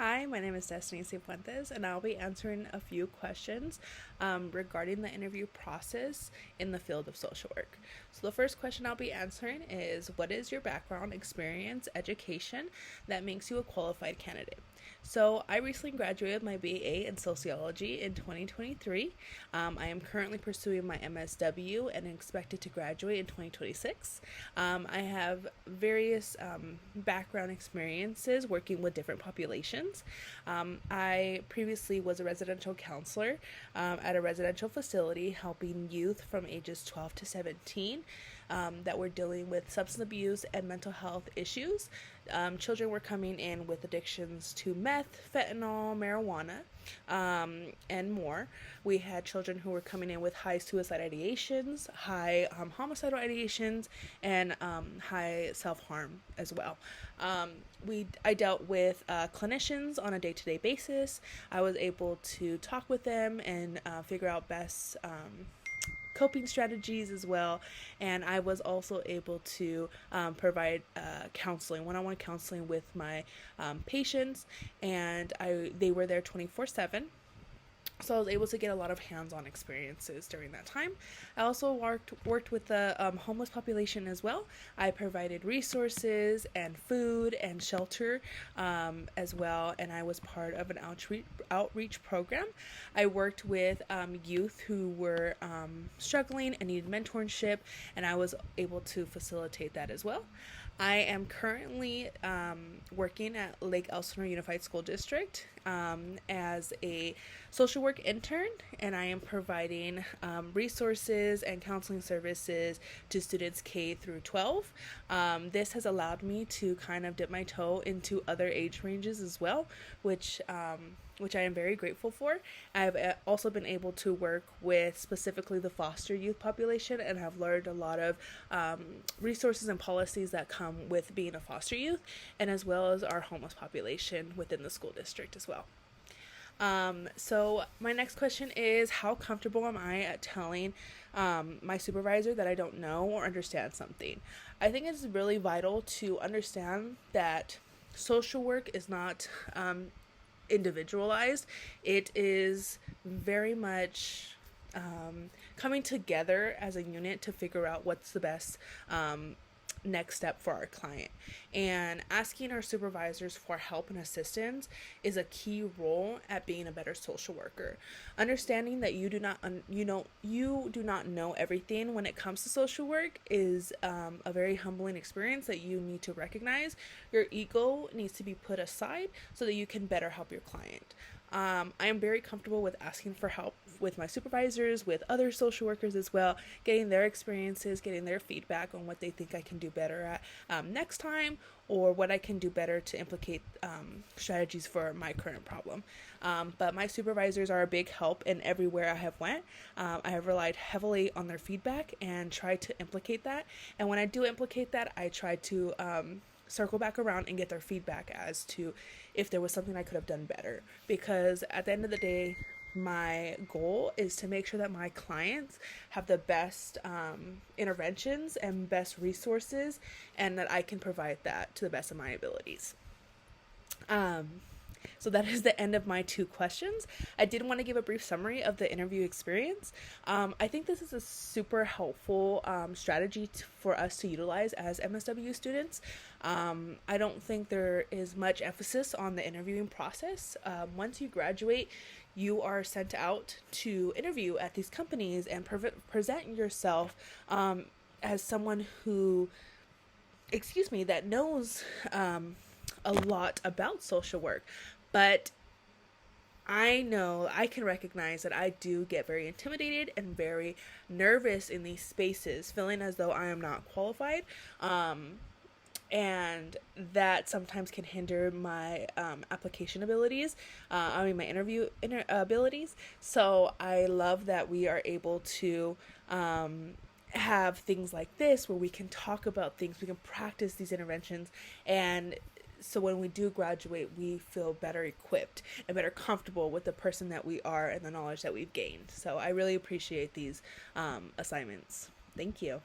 Hi, my name is Destiny Cifuentes, and I'll be answering a few questions regarding the interview process in the field of social work. So, the first question I'll be answering is: what is your background, experience, education that makes you a qualified candidate? So, I recently graduated my BA in sociology in 2023. I am currently pursuing my MSW and expected to graduate in 2026. I have various background experiences working with different populations. I previously was a residential counselor at a residential facility helping youth from ages 12 to 17 that were dealing with substance abuse and mental health issues. Children were coming in with addictions to meth, fentanyl, marijuana, and more. We had children who were coming in with high suicide ideations, high homicidal ideations, and high self harm as well. I dealt with clinicians on a day-to-day basis. I was able to talk with them and figure out best coping strategies as well. And I was also able to provide counseling, one-on-one counseling with my patients, and they were there 24/7. So I was able to get a lot of hands-on experiences during that time. I also worked with the homeless population as well. I provided resources and food and shelter as well, and I was part of an outreach program. I worked with youth who were struggling and needed mentorship, and I was able to facilitate that as well. I am currently working at Lake Elsinore Unified School District as a social work intern, and I am providing resources and counseling services to students K through 12. This has allowed me to kind of dip my toe into other age ranges as well, which I am very grateful for. I've also been able to work with specifically the foster youth population and have learned a lot of resources and policies that come with being a foster youth, and as well as our homeless population within the school district as well. So my next question is: how comfortable am I at telling my supervisor that I don't know or understand something? I think it's really vital to understand that social work is not individualized. It is very much coming together as a unit to figure out what's the best next step for our client. And asking our supervisors for help and assistance is a key role at being a better social worker. Understanding that you do not know everything when it comes to social work is a very humbling experience that you need to recognize. Your ego needs to be put aside so that you can better help your client. I am very comfortable with asking for help with my supervisors, with other social workers as well, getting their experiences, getting their feedback on what they think I can do better at next time, or what I can do better to implicate strategies for my current problem. But my supervisors are a big help in everywhere I have went. I have relied heavily on their feedback and tried to implicate that. And when I do implicate that, I try to circle back around and get their feedback as to if there was something I could have done better. Because at the end of the day, my goal is to make sure that my clients have the best interventions and best resources, and that I can provide that to the best of my abilities. So that is the end of my two questions. I did want to give a brief summary of the interview experience. I think this is a super helpful strategy for us to utilize as MSW students. I don't think there is much emphasis on the interviewing process. Once you graduate, you are sent out to interview at these companies and present yourself as someone who, that knows a lot about social work. But I know I can recognize that I do get very intimidated and very nervous in these spaces, feeling as though I am not qualified. And that sometimes can hinder my application abilities, my interview abilities. So I love that we are able to have things like this where we can talk about things, we can practice these interventions, and so when we do graduate, we feel better equipped and better comfortable with the person that we are and the knowledge that we've gained. So I really appreciate these assignments. Thank you.